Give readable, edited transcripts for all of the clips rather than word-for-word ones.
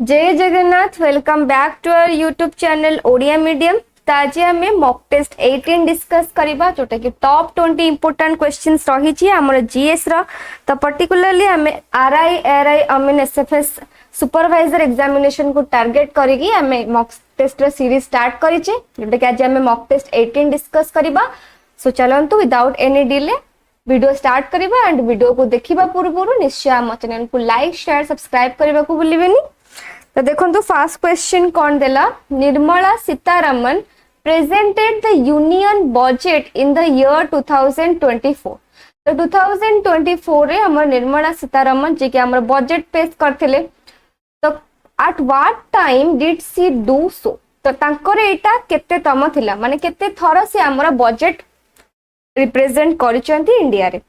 जय Jagannath. Welcome back to our YouTube channel Odia medium. तो आज आम मॉक टेस्ट 18 डिस्कस करबा जोटा कि टॉप 20 इंपोर्टेंट क्वेश्चंस रही हमर जीएस रो। तो पर्टिकुलरली आम RI ARI amin SFS supervisor examination को टारगेट करिकी आम मॉक टेस्ट रो सीरीज स्टार्ट करिचे जोटा कि आज आम मॉक टेस्ट 18 डिस्कस करबा। सो चलंतु without any delay video start करबा एंड वीडियो को देखिबा पूर्व निश्चय हम चैनल को लाइक शेयर सब्सक्राइब करबा को भूलिबेनी। तो देखो तो फर्स्ट क्वेश्चन कौन देला, Nirmala Sitharaman presented the union budget in the year 2024। तो 2024 रे हमर निर्मला सीतारमन जे कि हमर बजट पेश करथिले। तो at what time did she do so. तो तांकर एटा केते तम थिला माने केते थर से हमर बजट रिप्रेजेंट करिसंती इंडिया रे।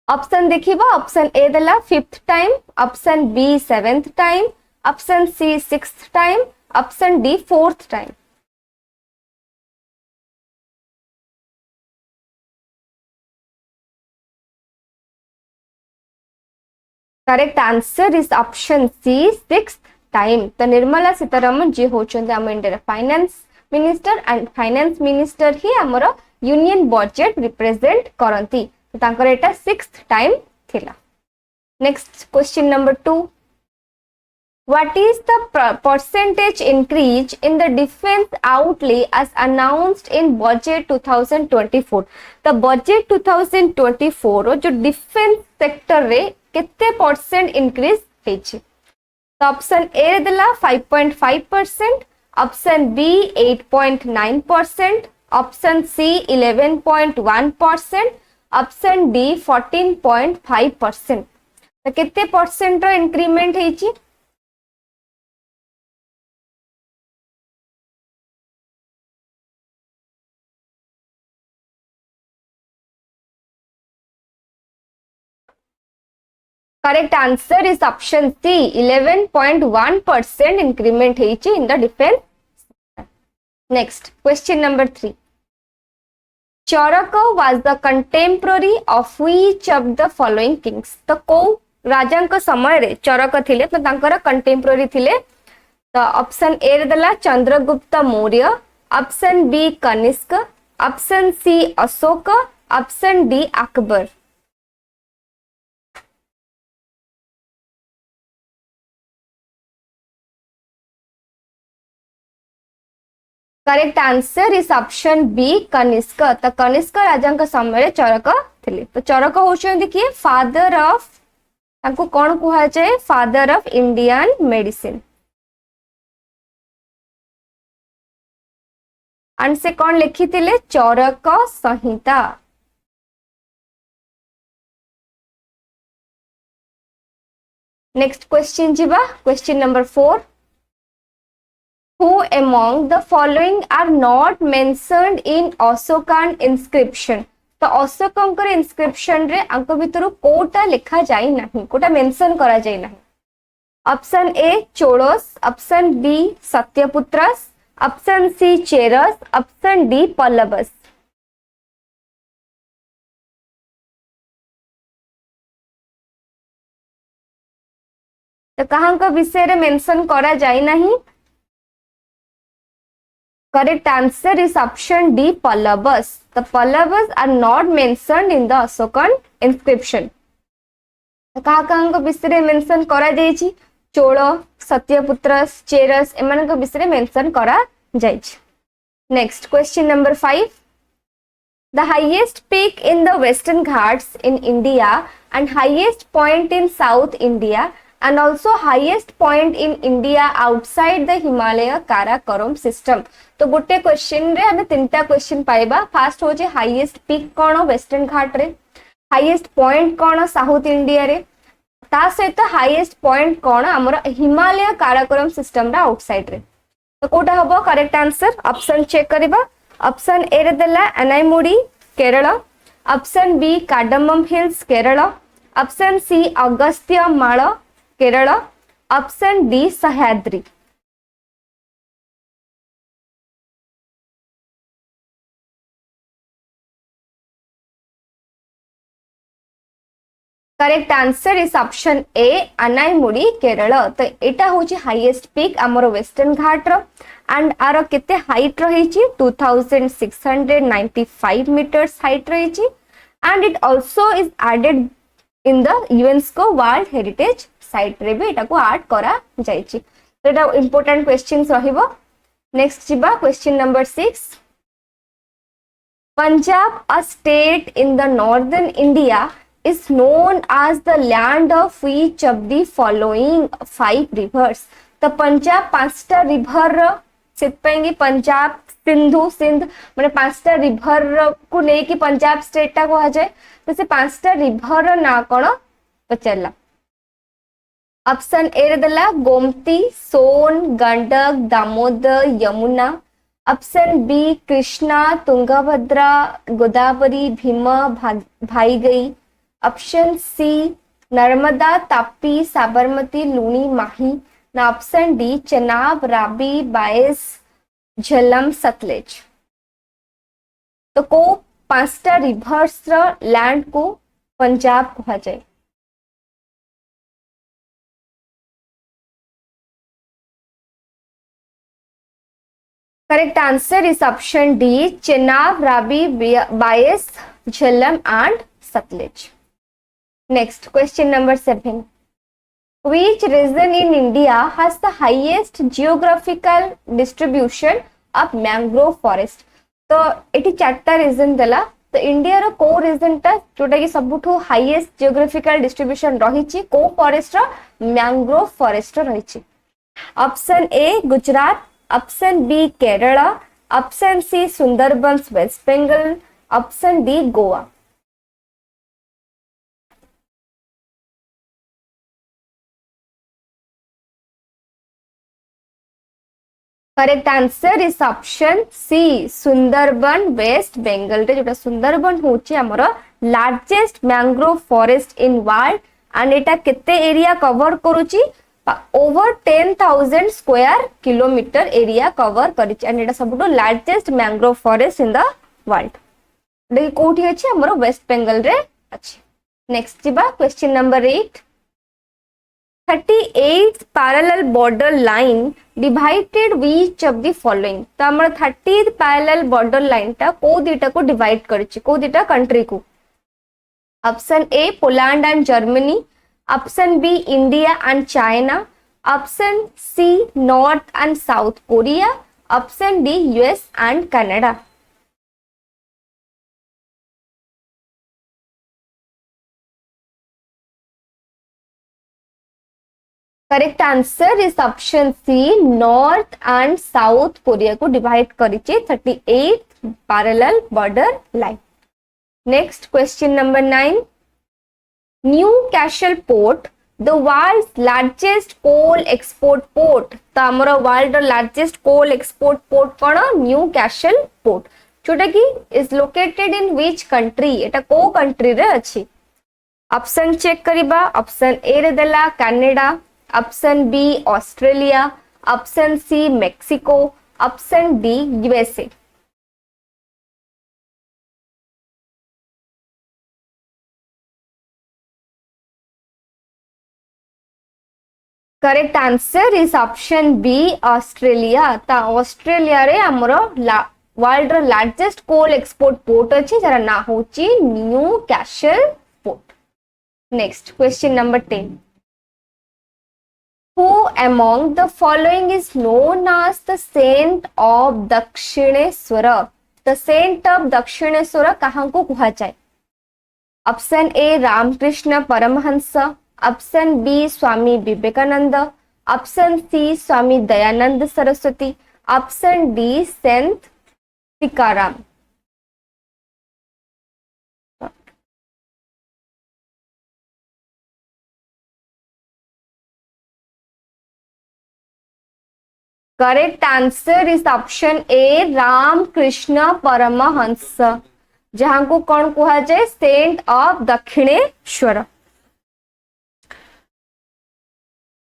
ऑप्शन देखिबा, ऑप्शन ए देला 5th time, option B 7th time, option C 6th time, option D 4th time. Correct answer is option C 6th time. तो निर्मला सीतारमन जी होचंते हम India finance minister and finance minister ही हमर union budget represent करंती। तो तांकर एटा 6th time थिला। Next question number 2, what is the percentage increase in the defense outlay as announced in budget 2024। तो budget 2024 रो जो डिफेंस सेक्टर रे केते परसेंट इंक्रीज हेछि। तो ऑप्शन ए देला 5.5%, option B 8.9%, option C 11.1%, option D 14.5%। तो केते percent रो इंक्रीमेंट हेछि। Correct answer is option C, 11.1% increment heichi in the defense. Next, question number 3. Charaka was the contemporary of which of the following kings? तो को राजा का समय रे चरक थिले तो तांकर कंटेम्पोररी थिले। तो ऑप्शन ए रे दला Chandragupta Maurya, option B Kanishka, option C Ashoka, option D Akbar. Correct answer is option B Kanishka. तो कनिष्क राजा का समय चरक थिले। तो चरक होचंदी कि फादर ऑफ, तांको कोन कुहा जाय, father of Indian medicine. And से कोन लिखिथिले, चरक संहिता। नेक्स्ट क्वेश्चन जीवा, question number 4। Who among the following are not mentioned in Ashokan inscription? तो अशोकंकर इंस्क्रिप्शन रे अंक भितर कोटा लिखा जाई नहीं, कोटा मेंशन करा जाई नहीं। Option A Cholas, option B Satyaputras, option C Cheras, option D Pallavas. तो कहां का विषय रे मेंशन करा जाई नहीं। Correct answer is option D, Pallavas. The Pallavas are not mentioned in the Ashokan inscription. कहाँ विषय मेंशन करा जायछि, चोल, सत्यपुत्रस, चेरस एमान विषय मेंशन करा जायछि। Next question number 5। The highest peak in the Western Ghats in India and highest point in South India and also highest point in India outside the Himalaya Karakoram system। तो गोटे question रे हमें तीनटा question पाइबा। First हो जे highest peak कोन western Ghat रे, हाईएस्ट पॉइंट कोन साउथ इंडिया रे, ता सहित हाईएस्ट पॉइंट कोन हमर हिमालय काराकोरम सिस्टम रा आउटसाइड रे। तो कोटा हबो करेक्ट आंसर। ऑप्शन चेक करबा, ऑप्शन ए रे देला Anamudi Kerala, option B cardamom hills Kerala, option C Agasthya Mala Kerala, option D Sahyadri. Correct answer is option A Anamudi Kerala. तो एटा होची हाईएस्ट पीक हमर वेस्टर्न घाट रो एंड आरो केते हाइट रहिची 2695 मीटर्स हाइट रहिची and it also is added in the UNESCO world heritage site रे भी एटा को ऐड करा जायची। तो एटा इंपोर्टेंट क्वेश्चंस रहिबो। नेक्स्ट जिबा question number 6। Punjab, a state in the northern India, is known as the land of which of the following 5 rivers? तो पंजाब 5टा रिवर सितपेंगी पंजाब सिंधु सिंध माने 5टा रिवर को लेकी पंजाब स्टेट टा कहा जाए। तो से 5टा रिवर ना कोन पचला। ऑप्शन ए रे दला Gomti, Son, Gandak, Damodar, Yamuna. Option B Krishna, Tungabhadra, Godavari, Bhima, Vaigai. Option C Narmada, Tapi, Sabarmati, Luni, Mahi ना। Option D Chenab, Ravi, Beas, Jhelum, Sutlej. तो को 5टा रिवर्स लैंड को पंजाब कहा जाए। Correct answer is option D Chenab, Ravi, Beas, Jhelum and Sutlej. Next question number 7। Which region in India has the highest geographical distribution of mangrove forest? तो एटी 4टा रीजन देला। तो इंडिया रो को रीजन टा जोटा कि सबुठो हाईएस्ट जियोग्राफिकल डिस्ट्रीब्यूशन रहिछि को फॉरेस्ट रो मैंग्रोव फॉरेस्ट रहिछि। Option A Gujarat, option B Kerala, option C Sundarbans West Bengal, option D Goa. Correct answer is option C Sundarban West Bengal रे जोटा सुंदरबन होची हमर largest mangrove forest in world and एटा केते एरिया कवर करूची over 10,000 square kilometer area cover करिछि एंड एटा सबटो largest mangrove forest in the world. देखि कोठी अछि हमर वेस्ट बंगाल रे अछि। नेक्स्ट जिबा question number 8। 38th parallel border line divided which of the following? तो हमर 30th parallel border line टा को दिटा को डिवाइड करिछि को दिटा कंट्री को। Option A Poland and Germany, option B India and China, option C North and South Korea, option D US and Canada. Correct answer is option C North and South Korea को divide करिछि 38th parallel border line. Next question number 9। Newcastle port the world's largest coal export port. तो हमर world largest coal export port कोन Newcastle port जोटा कि is located in which country? एटा को country रे अछि? ऑप्शन चेक करिबा। ऑप्शन ए रे देला Canada, option B Australia, option C Mexico, option D USA. Correct answer is option B Australia. ता ऑस्ट्रेलिया रे हमरो वर्ल्ड रो लार्जेस्ट कोल एक्सपोर्ट पोर्ट अछि जरा ना होची Newcastle port. Next question number 10। Who among the following is known as the saint of Dakshineswar? The saint of Dakshineswar कहाँ को कहा जाए? Option A Ramakrishna Paramahamsa, option B Swami Vivekananda, option C Swami Dayananda Saraswati, option D Sant Tikaram. Correct answer is option A Ramakrishna Paramahamsa जहां को कौन कहा जाए Saint of Dakshineswar.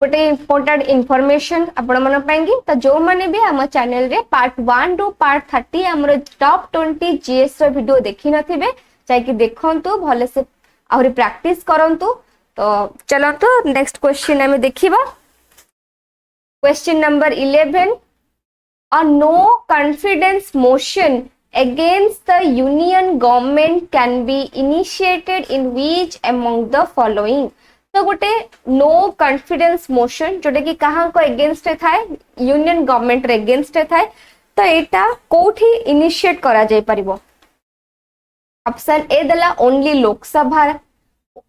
गोटे इंपोर्टेंट इनफॉरमेशन आपण मन पाएंगे तो जो माने भी हम चैनल रे पार्ट 1 टू पार्ट 30 हमर टॉप 20 जीएस रो वीडियो देखि नथिबे जाय कि देखंतु भले से आहुरी प्रैक्टिस करंतु तो चलो तो नेक्स्ट क्वेश्चन आम देखा question number 11 a no confidence motion against the union government can be initiated in which among the following तो गोटे नो कॉन्फिडेंस मोशन जोटा कि कहाँ को अगेंस्ट थाए यूनियन गवर्नमेंट रे अगेंस्ट थाए तो एटा कोठी इनिशिएट करा जाय परिबो ऑप्शन ए दला only Lok Sabha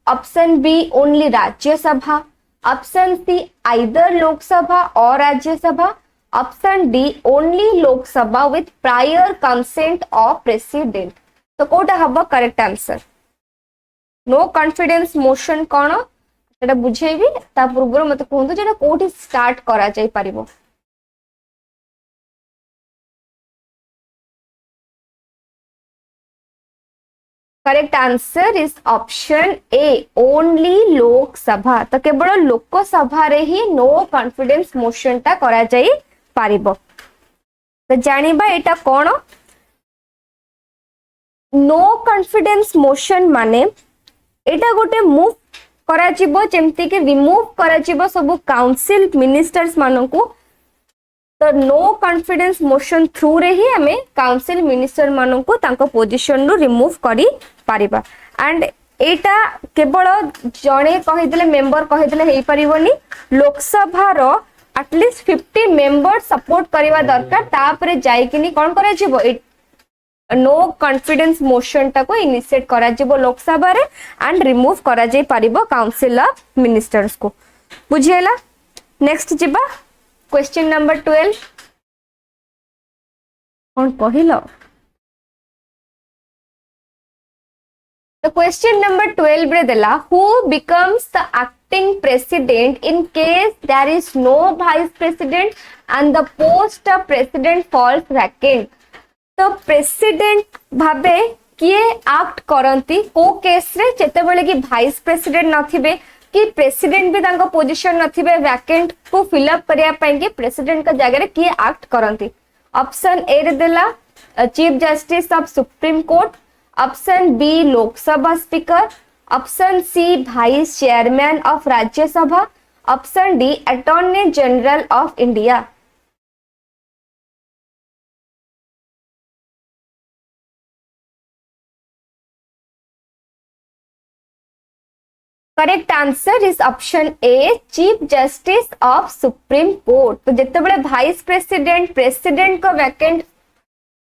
option B only Rajya Sabha option C either Lok Sabha और Rajya Sabha option D only Lok Sabha with prior consent of president तो कोटा हबो correct answer no confidence motion कोन सेटा बुझेबी ता पूर्व मते कहंतु जेटा कोठी स्टार्ट करा जाय परिबो correct answer is option A only Lok Sabha तो केवल लोकसभा रे ही नो कॉन्फिडेंस मोशन टा करा जाय पारिबो तो जानिबा एटा कोन नो कॉन्फिडेंस मोशन माने एटा गोटे मूव करा जिवो जेमति के रिमूव करा जिवो सब काउंसिल मिनिस्टर्स मानकू तो नो कॉन्फिडेंस मोशन थ्रू रे ही हमें काउंसिल मिनिस्टर मानकू तांको पोजीशन रो रिमूव करी पारिबा एंड एटा केवल जणे कहिदले मेंबर कहिदले हेई परिबोनी लोकसभा रो एटलीस्ट 50 मेंबर सपोर्ट करवा दरकार तापरे जाई किनी कोन करा जिवो नो कॉन्फिडेंस मोशन टा को इनिशिएट करा जिवो लोकसभा रे एंड रिमूव करा जाई परिबो काउंसिल ऑफ मिनिस्टर्स को बुझियला नेक्स्ट जिबा क्वेश्चन नंबर 12 कौन कहिलो The question number 12 रे देला who becomes the acting president in case there is no vice president and the post of president falls vacant तो प्रेसिडेंट भाबे किए act करंती को केस रे जेते बेले कि वाइस प्रेसिडेंट नथिबे कि प्रेसिडेंट भी तांको पोजीशन नथिबे वैकेंट को फिल अप करिया पई कि प्रेसिडेंट का जगह रे किए एक्ट करंती ऑप्शन ए रे देला chief justice of supreme court option B Lok Sabha speaker option C vice chairman of Rajya Sabha option D attorney general of India correct answer is option A chief justice of supreme court तो जेते बळे vice president president को vacant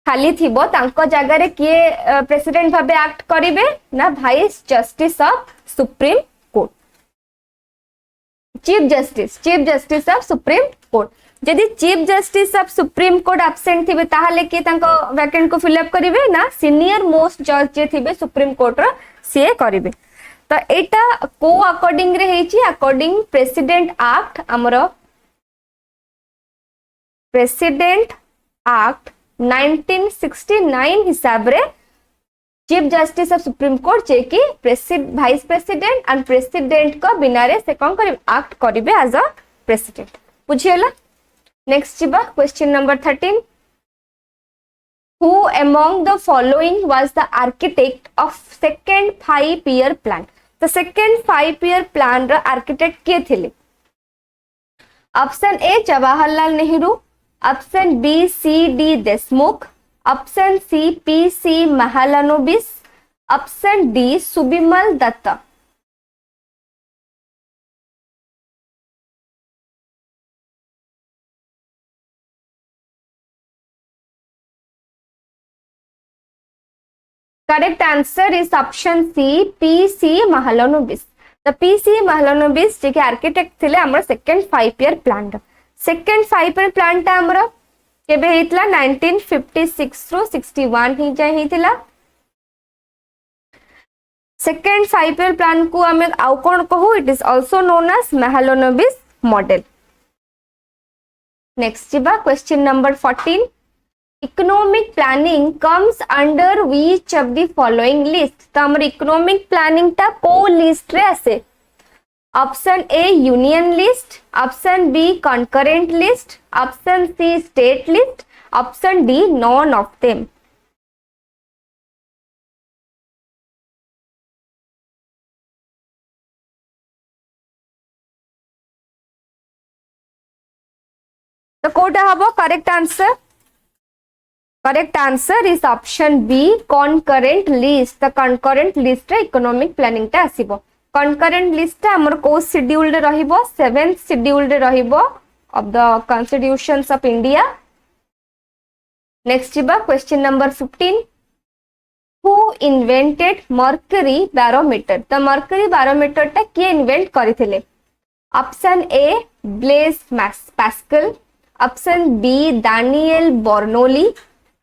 खाली थिबो तांको जगह रे किए प्रेसिडेंट भाबे एक्ट करिवे ना vice justice of supreme court chief justice of supreme court जदि chief justice of supreme court absent थिबे ताहाले के तांको वैकेंट को फिल अप करिवे ना सीनियर मोस्ट जज जे थिबे सुप्रीम कोर्ट रो सीए करिवे तो एटा को अकॉर्डिंग रे हेची अकॉर्डिंग प्रेसिडेंट एक्ट हमरो प्रेसिडेंट एक्ट 1969 हिसाब रे chief justice of supreme court जे कि वाइस प्रेसिडेंट एंड प्रेसिडेंट को बिना रे से कोन करिवे एक्ट करिवे एज अ प्रेसिडेंट बुझियला नेक्स्ट जिबा question number 13 Who among the following was the architect of second 5-year plan? The second 5-year plan रा architect के थिले? Option A Jawaharlal Nehru, option B C D Deshmukh, option C P C Mahalanobis, option D Subimal Dutta. Correct answer is option C P.C. Mahalanobis. The P.C. Mahalanobis जे कि architect थिले हमर second 5-year plan रा second 5-year plan ता हमर केबे हेतला 1956 थ्रू 61 ही जाय हेतला सेकंड 5-year प्लान को हमें आउ कोन कहू it is also known as Mahalanobis model. Next जिबा question number 14. Economic planning comes under which of the following list? तो हमर इकोनॉमिक प्लानिंग ता को लिस्ट रे आसे. Option A union list, option B concurrent list, option C state list, option D none of them. तो कोटा हबो correct answer? Correct answer is option B concurrent list. तो कॉनकरेंट लिस्ट रे इकोनॉमिक प्लानिंग ता आसीबो। कॉनकरेंट लिस्ट हमर को शेड्यूल रे रहिबो 7th शेड्यूल रे रहिबो of the constitutions of India. Next जीबा question number 15। Who invented mercury barometer? तो मर्करी बैरोमीटर टा किए इन्वेंट करथिले? Option A Blaise Pascal, option B Daniel Bernoulli,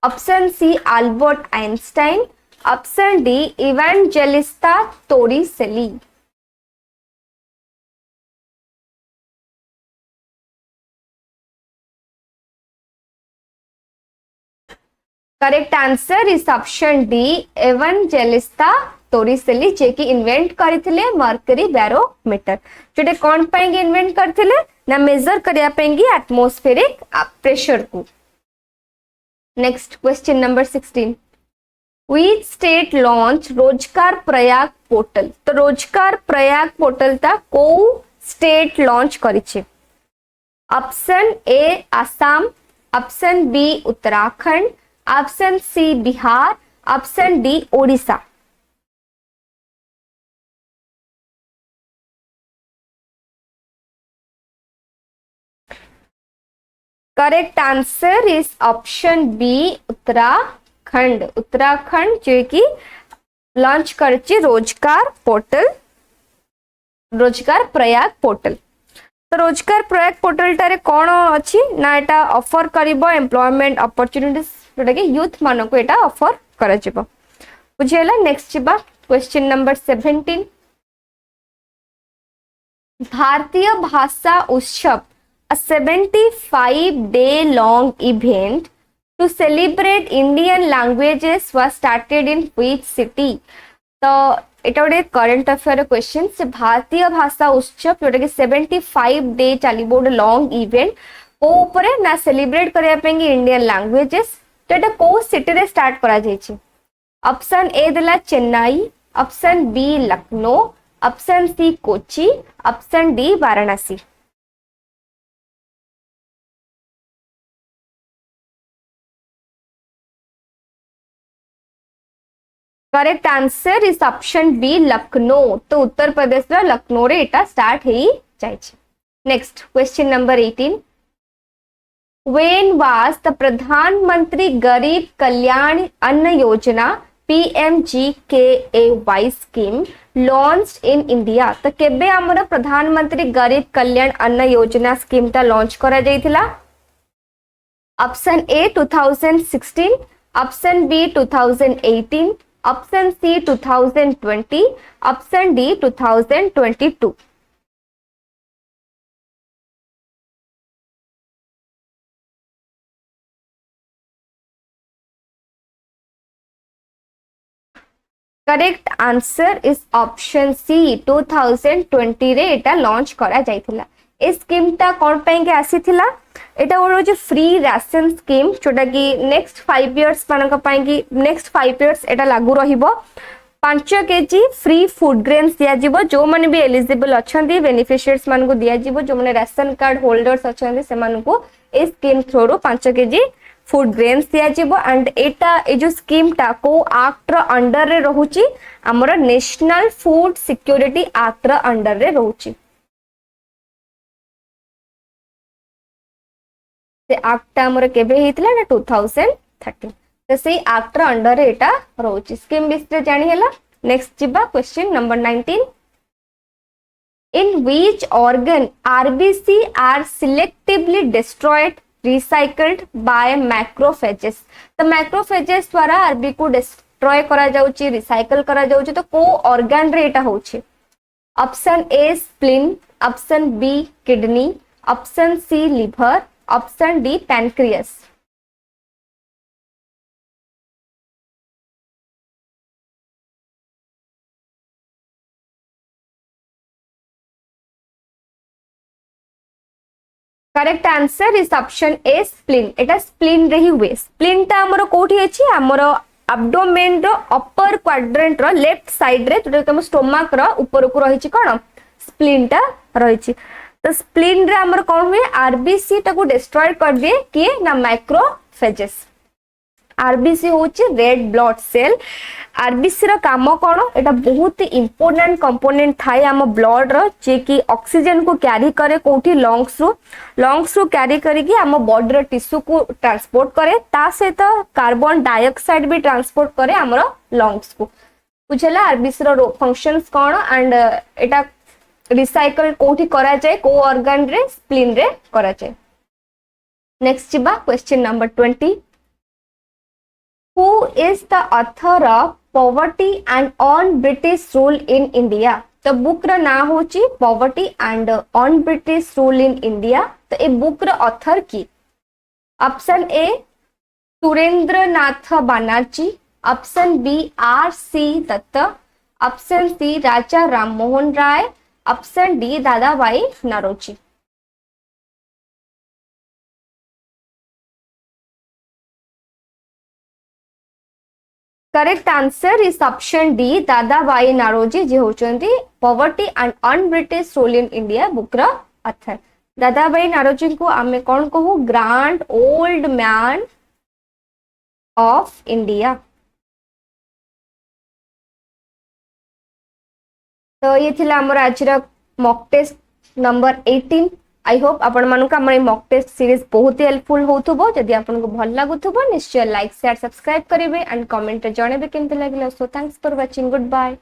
option C Albert Einstein, option D Evangelista Torricelli. Correct answer is option D Evangelista Torricelli, जे कि invent करथिले mercury barometer. Jote कोन पाएंगे invent करथिले ना मेजर करिया पाएंगे एटमॉस्फेरिक प्रेशर को। Next question number 16। Which state launch Rozgar Prayag portal? तो रोजगार प्रयाग पोर्टल ता को स्टेट लॉन्च करिছে? Option A Assam, option B Uttarakhand, option C Bihar, option D Odisha. Correct answer is option B Uttarakhand. Uttarakhand जो कि लॉन्च करछि रोजगार पोर्टल, रोजगार प्रयाग पोर्टल। तो रोजगार प्रयाग पोर्टल टारे कौन अच्छी ना एटा ऑफर करिबो एम्प्लॉयमेंट अपॉर्चुनिटीज जोटा कि यूथ मान को एटा ऑफर करा जिवो। बुझियला? नेक्स्ट जिबा क्वेश्चन नंबर 17। भारतीय भाषा उत्सव a 75-day long event to celebrate Indian languages was started in which city? तो एटा गोटे करंट अफेयर क्वेश्चन से भारतीय भाषा उत्सव जोटा कि 75 डे चलिबो गोटे लॉन्ग इवेंट को ऊपर ना सेलिब्रेट करया पेंगे इंडियन लैंग्वेजेस। तो एटा को सिटी रे स्टार्ट करा जायछि? ऑप्शन ए देला Chennai, option B Lucknow, option C Kochi, option D Varanasi. Correct answer is option B Lucknow. तो उत्तर प्रदेश रा लखनऊ रे एटा स्टार्ट हेई जायछि। Next question number 18। When was the Pradhan Mantri Garib Kalyan Anna Yojana PMGKAY scheme launched in India? तो केबे हमर प्रधानमंत्री गरीब कल्याण अन्न योजना स्कीम ता लॉन्च करा जायथिला? Option A 2016, option B 2018, option C 2020, option D 2022। Correct answer is option C 2020 रे एटा लॉन्च करा जायथिला। ए स्कीम ता कोन पे के आसीथिला? एटा गोटे जो फ्री राशन स्कीम जोटा कि नेक्स्ट 5 इयर्स मानक पाएंगी नेक्स्ट 5 इयर्स एटा लागू रहिबो। 5 केजी फ्री फूड ग्रेन्स दिया जिवो। जो माने भी एलिजिबल अछंती बेनिफिशियर्स मान को दिया जिवो। जो माने राशन कार्ड होल्डर्स अछंती से मान को ए स्कीम थ्रू रो 5 केजी फूड ग्रेन्स दिया जिवो। एंड एटा ए जो स्कीम टा को एक्ट रो अंडर रे रहूची हमर नेशनल फूड सिक्योरिटी एक्ट रो अंडर रे रहूची। से एक्ट हमर केबे हेतिला ना 2013। तो से एक्ट रो अंडर रे एटा रहूची। स्कीम बिस्ते जानि हला। नेक्स्ट जिबा question number 19। In which organ RBC are selectively destroyed recycled by macrophages? तो मैक्रोफेजेस द्वारा आरबी को डिस्ट्रॉय करा जाउची रिसाइकल करा जाउची। तो को ऑर्गन रे एटा होची? Option A spleen, option B kidney, option C liver, option D pancreas. Correct answer is option A spleen. एटा स्प्लीन रे ही हुए। स्प्लीन ता हमरो कोठी अछि? हमरो एब्डोमेन रो अपर क्वाड्रेंट रो लेफ्ट साइड रे जोटा कि हम स्टोमक रो ऊपर को रहिछि कोन स्प्लीन टा रहिछि। तो स्प्लीन रे हमर कौन हुए आरबीसी टाको डिस्ट्रॉय कर दिए किए ना माइक्रोफेजेस। आरबीसी होची रेड ब्लड सेल। आरबीसी रो काम कोन एटा बहुत इंपोर्टेंट कंपोनेंट थाए हम ब्लड रो जे कि ऑक्सीजन को कैरी करे कोठी लंग्स रो कैरी करी कि हम बॉडी रो टिश्यू को ट्रांसपोर्ट करे ता सहित कार्बन डाइऑक्साइड भी ट्रांसपोर्ट करे हमरो लंग्स को। बुझला आरबीसी रो फंक्शंस कोन एंड एटा रिसाइकल कोठी करा जाए को ऑर्गन रे स्प्लीन रे करा जाए। नेक्स्ट जिबा question number 20। Who is the author of Poverty and On British Rule in India? तो बुक रा ना होची Poverty and On British Rule in India। तो ए बुक रा ऑथर की option A Surendra Nath Banerjee, option B R C Dutt, option C Raja Ram Mohan Roy, option D Dadabhai Naoroji. Correct answer is option D Dadabhai Naoroji जे होचंती poverty and un British rule in India book रा author. Dadabhai Naoroji को आमे कोन कहू grand old man of India. तो ये थिला हमर आज रा mock test number 18। I hope आपण मानक हमर मॉक टेस्ट सीरीज बहुत ही हेल्पफुल होथबो। जदि आपन को भल लागुथबो निश्चय लाइक शेयर सब्सक्राइब करिवे एंड कमेंट रे जणेबे केमते लागला। So thanks for watching, good bye.